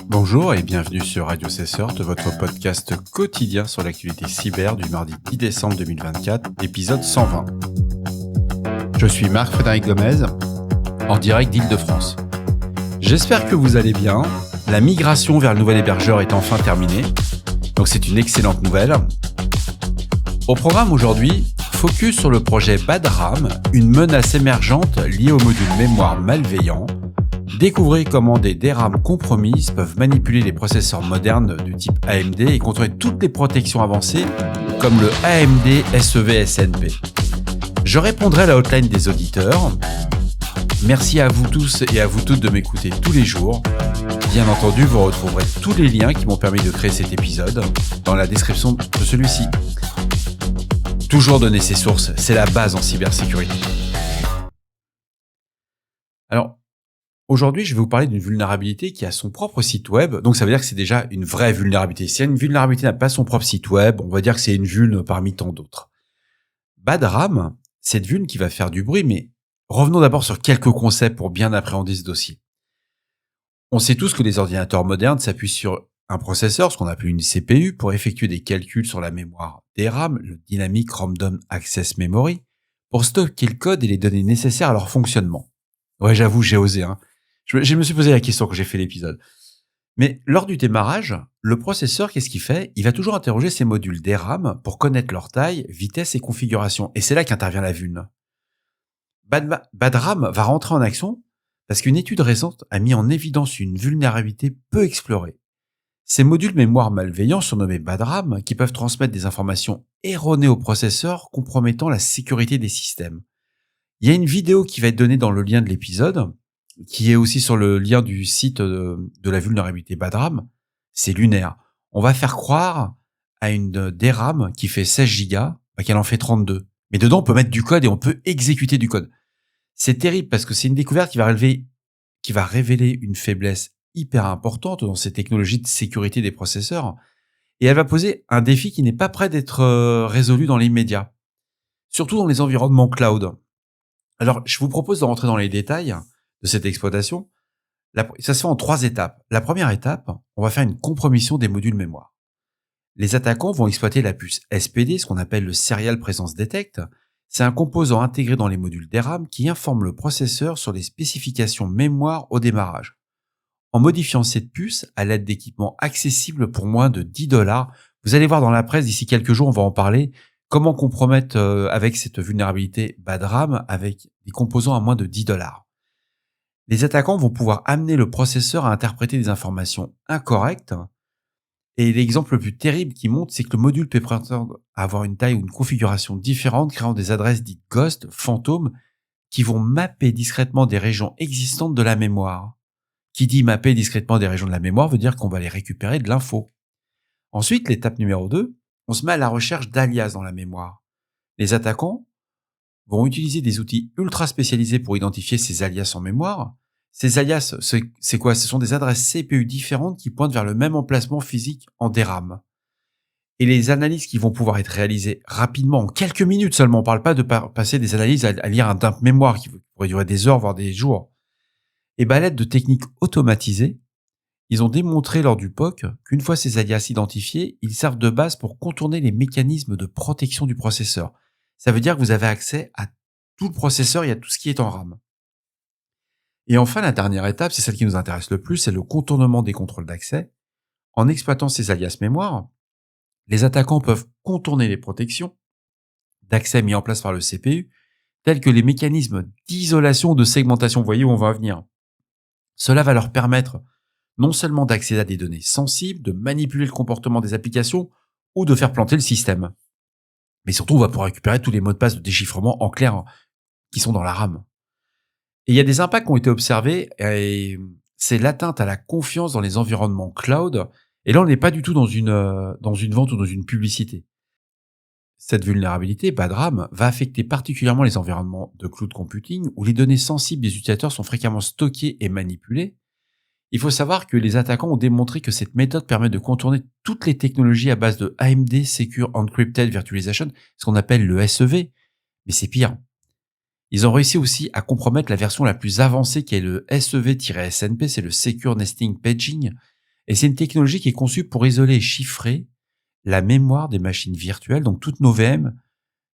Bonjour et bienvenue sur Radio Cesseur, votre podcast quotidien sur l'actualité cyber du mardi 10 décembre 2024, épisode 120. Je suis Marc-Frédéric Gomez, en direct d'Île-de-France. J'espère que vous allez bien. La migration vers le nouvel hébergeur est enfin terminée, donc c'est une excellente nouvelle. Au programme aujourd'hui, focus sur le projet Badram, une menace émergente liée au module mémoire malveillant. Découvrez comment des DRAM compromises peuvent manipuler les processeurs modernes du type AMD et contrôler toutes les protections avancées comme le AMD SEV-SNP. Je répondrai à la hotline des auditeurs. Merci à vous tous et à vous toutes de m'écouter tous les jours. Bien entendu, vous retrouverez tous les liens qui m'ont permis de créer cet épisode dans la description de celui-ci. Toujours donner ses sources, c'est la base en cybersécurité. Alors, aujourd'hui, je vais vous parler d'une vulnérabilité qui a son propre site web. Donc, ça veut dire que c'est déjà une vraie vulnérabilité. Si une vulnérabilité n'a pas son propre site web, on va dire que c'est une vulne parmi tant d'autres. Badram, cette vulne qui va faire du bruit, mais revenons d'abord sur quelques concepts pour bien appréhender ce dossier. On sait tous que les ordinateurs modernes s'appuient sur un processeur, ce qu'on appelle une CPU, pour effectuer des calculs sur la mémoire DRAM, le Dynamic Random Access Memory, pour stocker le code et les données nécessaires à leur fonctionnement. Ouais, j'avoue, j'ai osé, hein. Je me suis posé la question quand j'ai fait l'épisode. Mais lors du démarrage, le processeur, qu'est-ce qu'il fait ? Il va toujours interroger ses modules DRAM pour connaître leur taille, vitesse et configuration. Et c'est là qu'intervient la vulne. Badram va rentrer en action parce qu'une étude récente a mis en évidence une vulnérabilité peu explorée. Ces modules mémoire malveillants, surnommés Badram, qui peuvent transmettre des informations erronées au processeur compromettant la sécurité des systèmes. Il y a une vidéo qui va être donnée dans le lien de l'épisode, qui est aussi sur le lien du site de la vulnérabilité Badram. C'est lunaire. On va faire croire à une DRAM qui fait 16 Go, qu'elle en fait 32. Mais dedans, on peut mettre du code et on peut exécuter du code. C'est terrible parce que c'est une découverte qui va révéler une faiblesse hyper importante dans ces technologies de sécurité des processeurs. Et elle va poser un défi qui n'est pas prêt d'être résolu dans l'immédiat. Surtout dans les environnements cloud. Alors, je vous propose de rentrer dans les détails de cette exploitation. Ça se fait en 3 étapes. La première étape, on va faire une compromission des modules mémoire. Les attaquants vont exploiter la puce SPD, ce qu'on appelle le Serial Presence Detect. C'est un composant intégré dans les modules DRAM qui informe le processeur sur les spécifications mémoire au démarrage. En modifiant cette puce à l'aide d'équipements accessibles pour moins de $10, vous allez voir dans la presse d'ici quelques jours, on va en parler, comment compromettre avec cette vulnérabilité Badram avec des composants à moins de $10. Les attaquants vont pouvoir amener le processeur à interpréter des informations incorrectes. Et l'exemple le plus terrible qui montre, c'est que le module peut prétendre avoir une taille ou une configuration différente, créant des adresses dites ghost, fantômes, qui vont mapper discrètement des régions existantes de la mémoire. Qui dit mapper discrètement des régions de la mémoire veut dire qu'on va aller récupérer de l'info. Ensuite, l'étape numéro 2, on se met à la recherche d'alias dans la mémoire. Les attaquants vont utiliser des outils ultra spécialisés pour identifier ces alias en mémoire. Ces alias, c'est quoi ? Ce sont des adresses CPU différentes qui pointent vers le même emplacement physique en DRAM. Et les analyses qui vont pouvoir être réalisées rapidement, en quelques minutes seulement, on ne parle pas de passer des analyses à lire un dump mémoire qui pourrait durer des heures, voire des jours. Et à l'aide de techniques automatisées, ils ont démontré lors du POC qu'une fois ces alias identifiés, ils servent de base pour contourner les mécanismes de protection du processeur. Ça veut dire que vous avez accès à tout le processeur et à tout ce qui est en RAM. Et enfin, la dernière étape, c'est celle qui nous intéresse le plus, c'est le contournement des contrôles d'accès. En exploitant ces alias mémoire, les attaquants peuvent contourner les protections d'accès mis en place par le CPU, tels que les mécanismes d'isolation ou de segmentation. Vous voyez où on va venir. Cela va leur permettre non seulement d'accéder à des données sensibles, de manipuler le comportement des applications ou de faire planter le système. Mais surtout, on va pouvoir récupérer tous les mots de passe de déchiffrement en clair qui sont dans la RAM. Et il y a des impacts qui ont été observés, et c'est l'atteinte à la confiance dans les environnements cloud. Et là, on n'est pas du tout dans une vente ou dans une publicité. Cette vulnérabilité, Badram, va affecter particulièrement les environnements de cloud computing où les données sensibles des utilisateurs sont fréquemment stockées et manipulées. Il faut savoir que les attaquants ont démontré que cette méthode permet de contourner toutes les technologies à base de AMD Secure Encrypted Virtualization, ce qu'on appelle le SEV. Mais c'est pire. Ils ont réussi aussi à compromettre la version la plus avancée qui est le SEV-SNP, c'est le Secure Nesting Paging. Et c'est une technologie qui est conçue pour isoler et chiffrer la mémoire des machines virtuelles, donc toutes nos VM,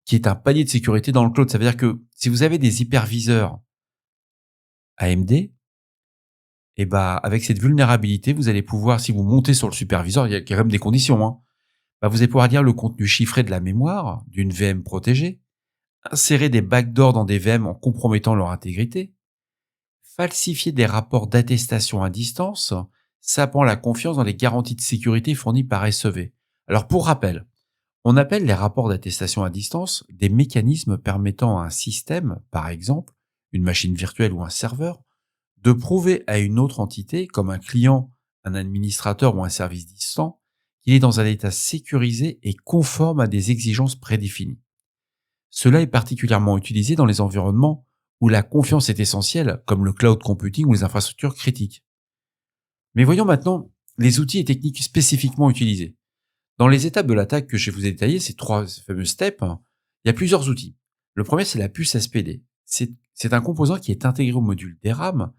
qui est un palier de sécurité dans le cloud. Ça veut dire que si vous avez des hyperviseurs AMD, et bah, avec cette vulnérabilité, vous allez pouvoir, si vous montez sur le superviseur, il y a quand même des conditions, hein, bah, vous allez pouvoir lire le contenu chiffré de la mémoire d'une VM protégée, insérer des backdoors dans des VM en compromettant leur intégrité, falsifier des rapports d'attestation à distance, sapant la confiance dans les garanties de sécurité fournies par SEV. Alors pour rappel, on appelle les rapports d'attestation à distance des mécanismes permettant à un système, par exemple, une machine virtuelle ou un serveur, de prouver à une autre entité, comme un client, un administrateur ou un service distant, qu'il est dans un état sécurisé et conforme à des exigences prédéfinies. Cela est particulièrement utilisé dans les environnements où la confiance est essentielle, comme le cloud computing ou les infrastructures critiques. Mais voyons maintenant les outils et techniques spécifiquement utilisés. Dans les étapes de l'attaque que je vous ai détaillées, ces trois fameux steps, il y a plusieurs outils. Le premier, c'est la puce SPD. C'est un composant qui est intégré au module DRAM,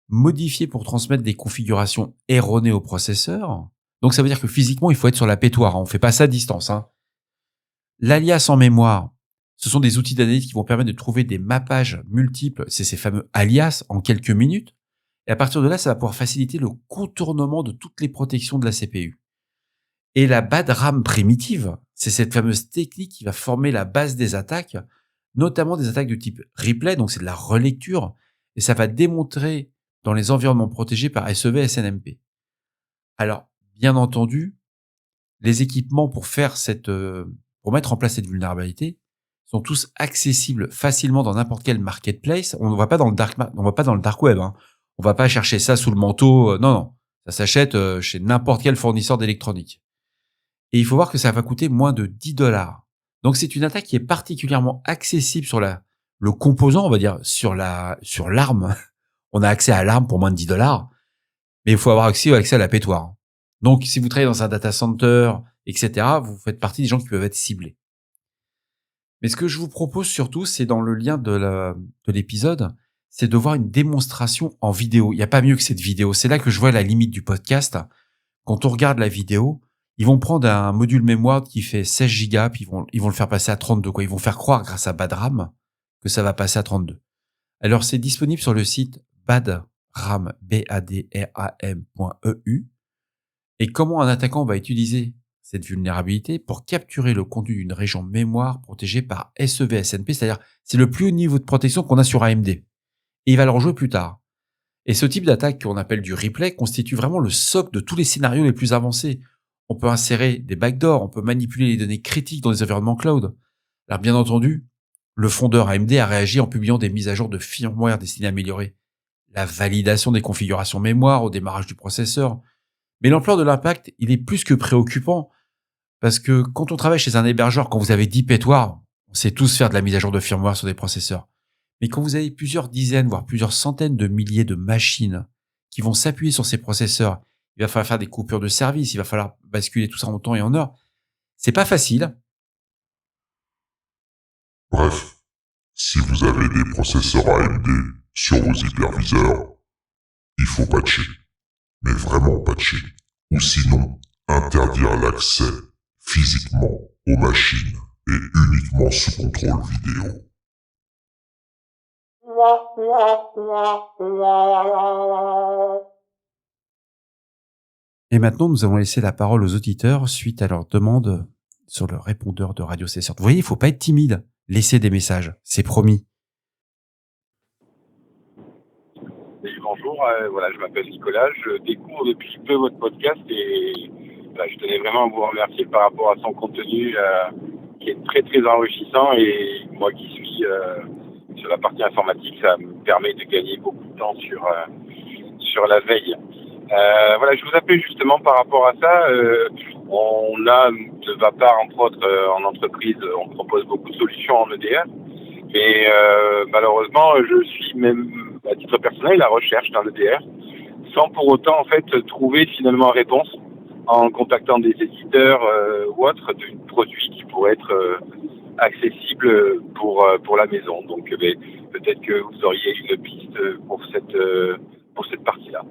modifié pour transmettre des configurations erronées au processeur. Donc ça veut dire que physiquement, il faut être sur la pétoire, hein. On ne fait pas ça à distance, hein. L'alias en mémoire, ce sont des outils d'analyse qui vont permettre de trouver des mappages multiples, c'est ces fameux alias, en quelques minutes. Et à partir de là, ça va pouvoir faciliter le contournement de toutes les protections de la CPU. Et la bad RAM primitive, c'est cette fameuse technique qui va former la base des attaques, notamment des attaques de type replay, donc c'est de la relecture, et ça va démontrer dans les environnements protégés par SEV et SNMP. Alors, bien entendu, les équipements pour mettre en place cette vulnérabilité sont tous accessibles facilement dans n'importe quel marketplace. On ne va pas dans le on va pas dans le dark web, hein. On va pas chercher ça sous le manteau. Non, non. Ça s'achète chez n'importe quel fournisseur d'électronique. Et il faut voir que ça va coûter moins de 10 $. Donc c'est une attaque qui est particulièrement accessible sur le composant, on va dire, sur l'arme. On a accès à l'arme pour moins de 10 $, mais il faut avoir accès à la pétoire. Donc si vous travaillez dans un data center, etc., vous faites partie des gens qui peuvent être ciblés. Mais ce que je vous propose surtout, c'est dans le lien de l'épisode, c'est de voir une démonstration en vidéo. Il n'y a pas mieux que cette vidéo. C'est là que je vois la limite du podcast. Quand on regarde la vidéo, ils vont prendre un module mémoire qui fait 16 gigas, puis ils vont le faire passer à 32, quoi. Ils vont faire croire, grâce à Badram, que ça va passer à 32. Alors, c'est disponible sur le site badram, badram.eu. Et comment un attaquant va utiliser cette vulnérabilité pour capturer le contenu d'une région mémoire protégée par SEV-SNP, c'est-à-dire c'est le plus haut niveau de protection qu'on a sur AMD. Et il va le rejouer plus tard. Et ce type d'attaque qu'on appelle du replay constitue vraiment le socle de tous les scénarios les plus avancés. On peut insérer des backdoors, on peut manipuler les données critiques dans les environnements cloud. Alors bien entendu, le fondeur AMD a réagi en publiant des mises à jour de firmware destinées à améliorer la validation des configurations mémoire au démarrage du processeur. Mais l'ampleur de l'impact, il est plus que préoccupant, parce que quand on travaille chez un hébergeur, quand vous avez 10 pétoires, on sait tous faire de la mise à jour de firmware sur des processeurs. Mais quand vous avez plusieurs dizaines, voire plusieurs centaines de milliers de machines qui vont s'appuyer sur ces processeurs, il va falloir faire des coupures de service, il va falloir basculer tout ça en temps et en heure. C'est pas facile. Bref, si vous avez des processeurs AMD sur vos hyperviseurs, il faut patcher. Mais vraiment patcher. Ou sinon, interdire l'accès physiquement aux machines et uniquement sous contrôle vidéo. Et maintenant, nous allons laisser la parole aux auditeurs suite à leur demande sur le répondeur de Radio C. Vous voyez, il faut pas être timide. Laissez des messages, c'est promis. Oui, bonjour, voilà, je m'appelle Nicolas, je découvre depuis peu votre podcast et je tenais vraiment à vous remercier par rapport à son contenu qui est très très enrichissant et moi qui suis sur la partie informatique, ça me permet de gagner beaucoup de temps sur la veille. Voilà, je vous appelle justement par rapport à ça. On a de ma part, entre autres, en entreprise, on propose beaucoup de solutions en EDR. Mais malheureusement, je suis même à titre personnel à la recherche d'un EDR, sans pour autant en fait trouver finalement réponse en contactant des éditeurs ou autres de produits qui pourraient être accessibles pour la maison. Donc peut-être que vous auriez une piste pour cette partie-là.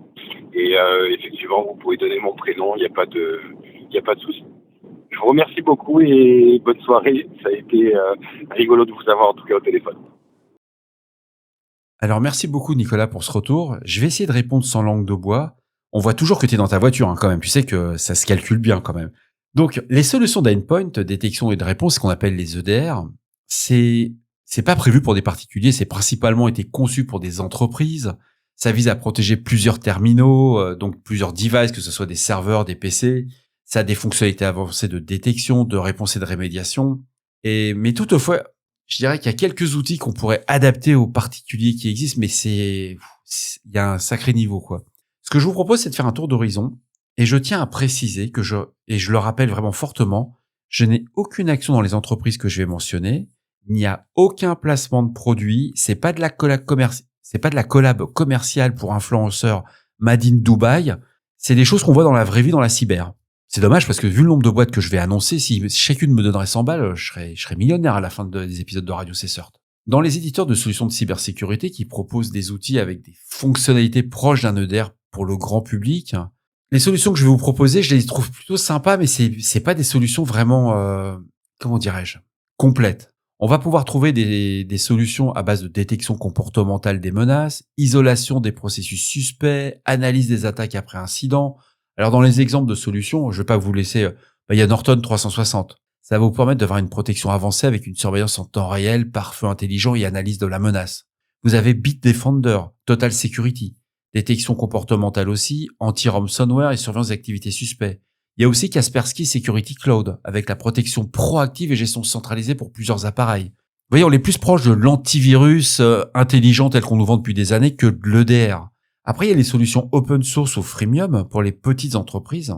Et effectivement, vous pouvez donner mon prénom, il n'y a pas de souci. Je vous remercie beaucoup et bonne soirée. Ça a été rigolo de vous avoir en tout cas au téléphone. Alors merci beaucoup Nicolas pour ce retour. Je vais essayer de répondre sans langue de bois. On voit toujours que tu es dans ta voiture quand même. Tu sais que ça se calcule bien quand même. Donc les solutions d'endpoint, détection et de réponse, ce qu'on appelle les EDR, c'est pas prévu pour des particuliers, c'est principalement été conçu pour des entreprises. Ça vise à protéger plusieurs terminaux, donc plusieurs devices, que ce soit des serveurs, des PC. Ça a des fonctionnalités avancées de détection, de réponse et de rémédiation. Mais toutefois, je dirais qu'il y a quelques outils qu'on pourrait adapter aux particuliers qui existent, mais il y a un sacré niveau, quoi. Ce que je vous propose, c'est de faire un tour d'horizon. Et je tiens à préciser et je le rappelle vraiment fortement, je n'ai aucune action dans les entreprises que je vais mentionner. Il n'y a aucun placement de produit. C'est pas de la collab commerciale pour influenceurs Made in Dubaï. C'est des choses qu'on voit dans la vraie vie, dans la cyber. C'est dommage parce que vu le nombre de boîtes que je vais annoncer, si chacune me donnerait 100 balles, je serais millionnaire à la fin des épisodes de Radio Cesseur. Dans les éditeurs de solutions de cybersécurité qui proposent des outils avec des fonctionnalités proches d'un EDR pour le grand public, les solutions que je vais vous proposer, je les trouve plutôt sympas, mais c'est pas des solutions vraiment, comment dirais-je, complètes. On va pouvoir trouver des solutions à base de détection comportementale des menaces, isolation des processus suspects, analyse des attaques après incident. Alors dans les exemples de solutions, je vais pas vous laisser, il y a Norton 360. Ça va vous permettre d'avoir une protection avancée avec une surveillance en temps réel, pare-feu intelligent et analyse de la menace. Vous avez Bitdefender, Total Security, détection comportementale aussi, anti-ransomware et surveillance d'activités suspectes. Il y a aussi Kaspersky Security Cloud, avec la protection proactive et gestion centralisée pour plusieurs appareils. Vous voyez, on est plus proche de l'antivirus intelligent tel qu'on nous vend depuis des années que de l'EDR. Après, il y a les solutions open source ou freemium pour les petites entreprises,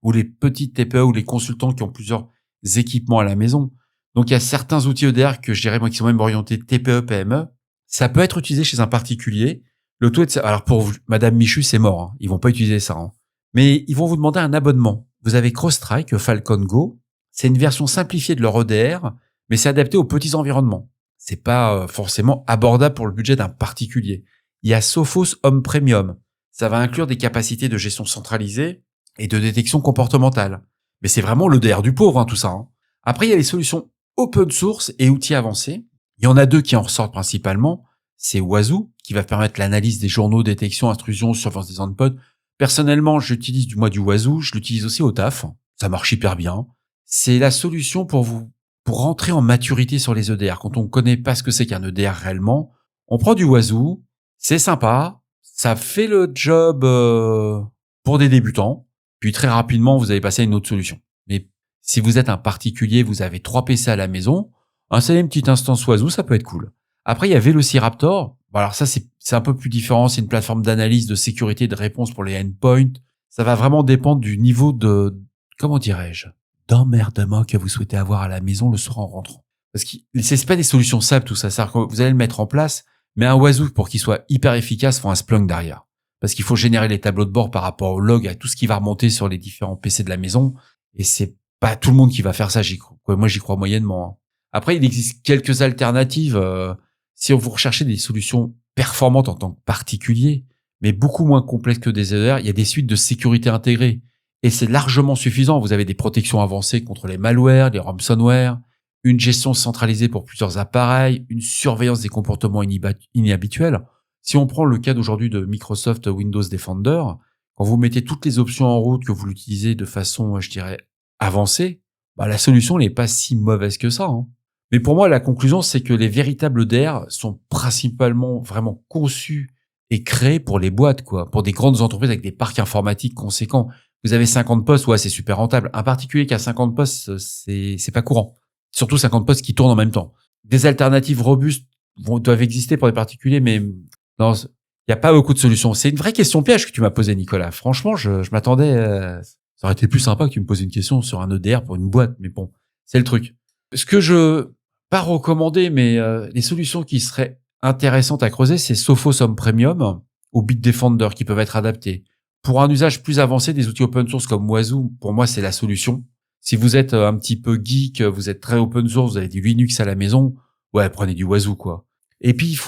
ou les petites TPE ou les consultants qui ont plusieurs équipements à la maison. Donc, il y a certains outils EDR que je dirais, moi, qui sont même orientés TPE, PME. Ça peut être utilisé chez un particulier. Le taux de... Alors, pour Madame Michu, c'est mort. Hein. Ils vont pas utiliser ça. Hein. Mais ils vont vous demander un abonnement. Vous avez CrowdStrike, Falcon Go. C'est une version simplifiée de leur EDR, mais c'est adapté aux petits environnements. C'est pas forcément abordable pour le budget d'un particulier. Il y a Sophos Home Premium. Ça va inclure des capacités de gestion centralisée et de détection comportementale. Mais c'est vraiment l'EDR du pauvre, hein, tout ça. Hein. Après, il y a les solutions open source et outils avancés. Il y en a deux qui en ressortent principalement. C'est Wazoo, qui va permettre l'analyse des journaux, détection, intrusion, surveillance des endpoints. Personnellement, j'utilise du Wazoo. Je l'utilise aussi au taf. Ça marche hyper bien. C'est la solution pour rentrer en maturité sur les EDR. Quand on ne connaît pas ce que c'est qu'un EDR réellement, on prend du Wazoo. C'est sympa, ça fait le job pour des débutants, puis très rapidement, vous allez passer à une autre solution. Mais si vous êtes un particulier, vous avez 3 PC à la maison, installer une petite instance Wazoo, ça peut être cool. Après, il y a Velociraptor. Bon, alors ça, c'est un peu plus différent, c'est une plateforme d'analyse, de sécurité et de réponse pour les endpoints. Ça va vraiment dépendre du niveau de, comment dirais-je, d'emmerdement que vous souhaitez avoir à la maison le soir en rentrant. Parce que c'est pas des solutions simples, tout ça. C'est-à-dire que vous allez le mettre en place, mais un Wazoo, pour qu'il soit hyper efficace, faut un Splunk derrière. Parce qu'il faut générer les tableaux de bord par rapport au log, à tout ce qui va remonter sur les différents PC de la maison. Et c'est pas tout le monde qui va faire ça, moi, j'y crois moyennement. Hein. Après, il existe quelques alternatives. Si vous recherchez des solutions performantes en tant que particulier, mais beaucoup moins complexes que des EDR, il y a des suites de sécurité intégrées. Et c'est largement suffisant. Vous avez des protections avancées contre les malwares, les ransomware, une gestion centralisée pour plusieurs appareils, une surveillance des comportements inhabituels. Si on prend le cas d'aujourd'hui de Microsoft Windows Defender, quand vous mettez toutes les options en route, que vous l'utilisez de façon, je dirais, avancée, la solution n'est pas si mauvaise que ça. Hein. Mais pour moi, la conclusion, c'est que les véritables EDR sont principalement vraiment conçus et créés pour les boîtes, quoi, pour des grandes entreprises avec des parcs informatiques conséquents. Vous avez 50 postes, ouais, c'est super rentable. Un particulier qui a 50 postes, c'est pas courant. Surtout 50 postes qui tournent en même temps. Des alternatives robustes doivent exister pour les particuliers, mais non, il n'y a pas beaucoup de solutions. C'est une vraie question piège que tu m'as posée, Nicolas. Franchement, je m'attendais... ça aurait été plus sympa que tu me poses une question sur un EDR pour une boîte, mais bon, c'est le truc. Ce que je... pas recommander, mais les solutions qui seraient intéressantes à creuser, c'est Sophos Home Premium ou Bitdefender qui peuvent être adaptés. Pour un usage plus avancé, des outils open source comme Wazoo, pour moi, c'est la solution. Si vous êtes un petit peu geek, vous êtes très open source, vous avez du Linux à la maison, ouais, prenez du Wazoo, quoi. Et puis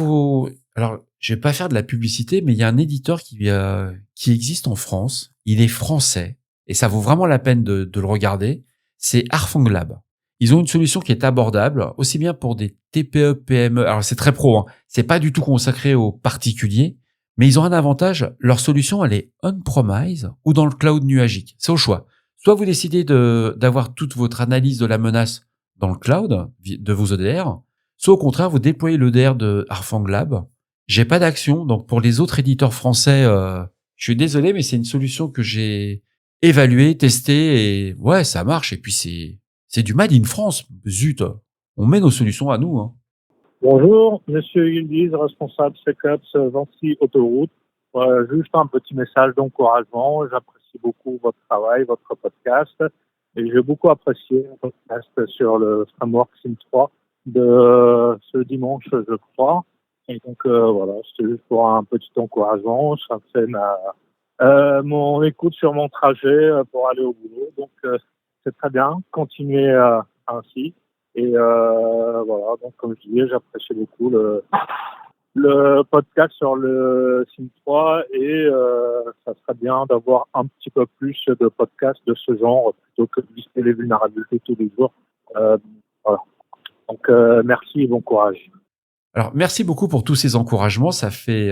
alors je vais pas faire de la publicité, mais il y a un éditeur qui existe en France. Il est français et ça vaut vraiment la peine de le regarder. C'est Arfanglab. Ils ont une solution qui est abordable, aussi bien pour des TPE, PME. Alors c'est très pro, hein. C'est pas du tout consacré aux particuliers, mais ils ont un avantage. Leur solution, elle est on-premise ou dans le cloud nuagique. C'est au choix. Soit vous décidez d'avoir toute votre analyse de la menace dans le cloud de vos EDR, soit au contraire, vous déployez l'EDR de Arfanglab. J'ai pas d'action, donc pour les autres éditeurs français, je suis désolé, mais c'est une solution que j'ai évaluée, testée, et ouais, ça marche. Et puis c'est du Made in France, zut. On met nos solutions à nous. Hein. Bonjour, Monsieur Yildiz, responsable SecOps Vinci Autoroute. Juste un petit message d'encouragement. J'apprécie beaucoup votre travail, votre podcast. Et j'ai beaucoup apprécié le podcast sur le framework SIM3 de ce dimanche, je crois. Et donc, voilà, c'était juste pour un petit encouragement. Ça fait mon écoute sur mon trajet pour aller au boulot. Donc, c'est très bien. Continuez ainsi. Et voilà, donc comme je disais, j'apprécie beaucoup le podcast sur le SIM3 et ça serait bien d'avoir un petit peu plus de podcasts de ce genre plutôt que de lister les vulnérabilités tous les jours. Voilà. Donc merci et bon courage. Alors merci beaucoup pour tous ces encouragements, ça fait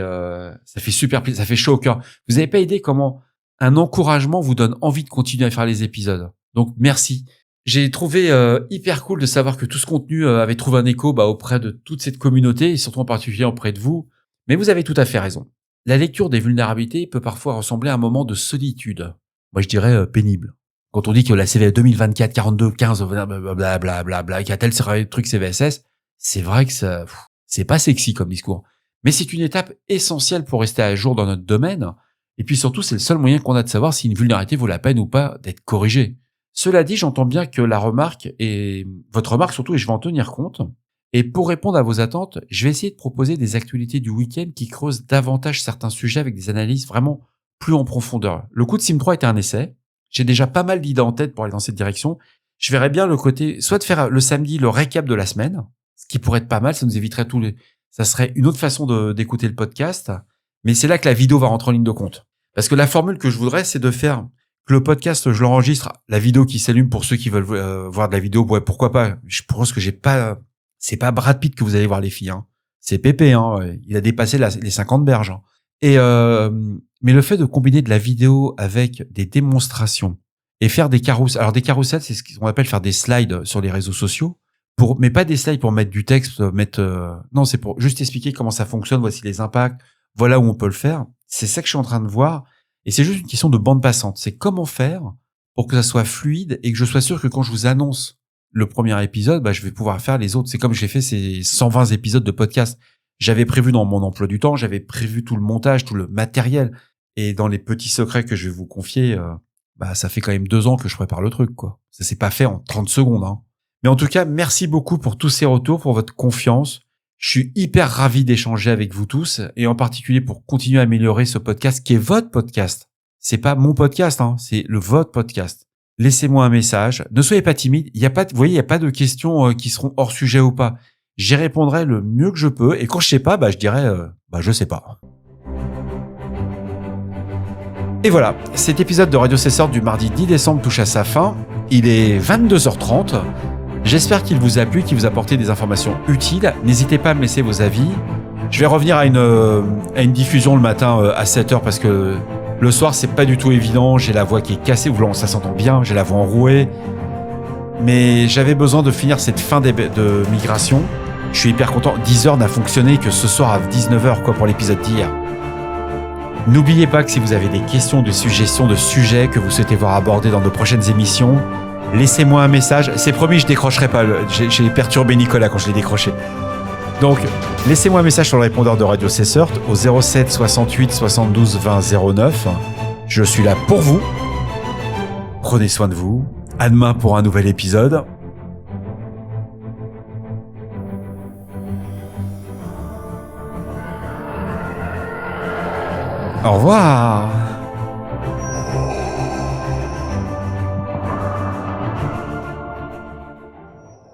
super plaisir, ça fait chaud au cœur. Vous n'avez pas idée comment un encouragement vous donne envie de continuer à faire les épisodes. Donc merci. J'ai trouvé hyper cool de savoir que tout ce contenu avait trouvé un écho auprès de toute cette communauté et surtout en particulier auprès de vous. Mais vous avez tout à fait raison. La lecture des vulnérabilités peut parfois ressembler à un moment de solitude. Moi je dirais pénible. Quand on dit que la CV 2024 42 15 blablabla, qu'il y a tel truc CVSS, c'est vrai que ça c'est pas sexy comme discours. Mais c'est une étape essentielle pour rester à jour dans notre domaine. Et puis surtout, c'est le seul moyen qu'on a de savoir si une vulnérabilité vaut la peine ou pas d'être corrigée. Cela dit, j'entends bien que la remarque et votre remarque surtout, et je vais en tenir compte. Et pour répondre à vos attentes, je vais essayer de proposer des actualités du week-end qui creusent davantage certains sujets avec des analyses vraiment plus en profondeur. Le coup de SIM3 était un essai. J'ai déjà pas mal d'idées en tête pour aller dans cette direction. Je verrais bien le côté, soit de faire le samedi le récap de la semaine, ce qui pourrait être pas mal, ça nous éviterait ça serait une autre façon d'écouter le podcast. Mais c'est là que la vidéo va rentrer en ligne de compte. Parce que la formule que je voudrais, c'est de faire que le podcast, je l'enregistre, la vidéo qui s'allume pour ceux qui veulent voir de la vidéo, ouais, pourquoi pas. Je pense que c'est pas Brad Pitt que vous allez voir les filles, hein. C'est Pépé, hein. Il a dépassé les 50 berges. Hein. Et mais le fait de combiner de la vidéo avec des démonstrations et faire des carousels. Alors des carousels, c'est ce qu'on appelle faire des slides sur les réseaux sociaux. Mais pas des slides pour mettre du texte, non, c'est pour juste expliquer comment ça fonctionne, voici les impacts, voilà où on peut le faire. C'est ça que je suis en train de voir. Et c'est juste une question de bande passante. C'est comment faire pour que ça soit fluide et que je sois sûr que quand je vous annonce le premier épisode, je vais pouvoir faire les autres. C'est comme j'ai fait ces 120 épisodes de podcast. J'avais prévu dans mon emploi du temps, j'avais prévu tout le montage, tout le matériel. Et dans les petits secrets que je vais vous confier, ça fait quand même 2 ans que je prépare le truc, quoi. Ça s'est pas fait en 30 secondes, hein. Mais en tout cas, merci beaucoup pour tous ces retours, pour votre confiance. Je suis hyper ravi d'échanger avec vous tous et en particulier pour continuer à améliorer ce podcast qui est votre podcast. C'est pas mon podcast, hein, c'est votre podcast. Laissez-moi un message. Ne soyez pas timide. Vous voyez, il n'y a pas de questions qui seront hors sujet ou pas. J'y répondrai le mieux que je peux et quand je sais pas, je dirai, je sais pas. Et voilà, cet épisode de Radio Cesseur du mardi 10 décembre touche à sa fin. Il est 22h30. J'espère qu'il vous a plu, qu'il vous a apporté des informations utiles. N'hésitez pas à me laisser vos avis. Je vais revenir à une diffusion le matin à 7h parce que le soir, c'est pas du tout évident. J'ai la voix qui est cassée, ça s'entend bien, j'ai la voix enrouée. Mais j'avais besoin de finir cette fin de migration. Je suis hyper content. 10h n'a fonctionné que ce soir à 19h pour l'épisode d'hier. N'oubliez pas que si vous avez des questions, des suggestions de sujets que vous souhaitez voir abordés dans de prochaines émissions, laissez-moi un message. C'est promis, je décrocherai pas. J'ai perturbé Nicolas quand je l'ai décroché. Donc, laissez-moi un message sur le répondeur de Radio Cesseur au 07 68 72 20 09. Je suis là pour vous. Prenez soin de vous. À demain pour un nouvel épisode. Au revoir.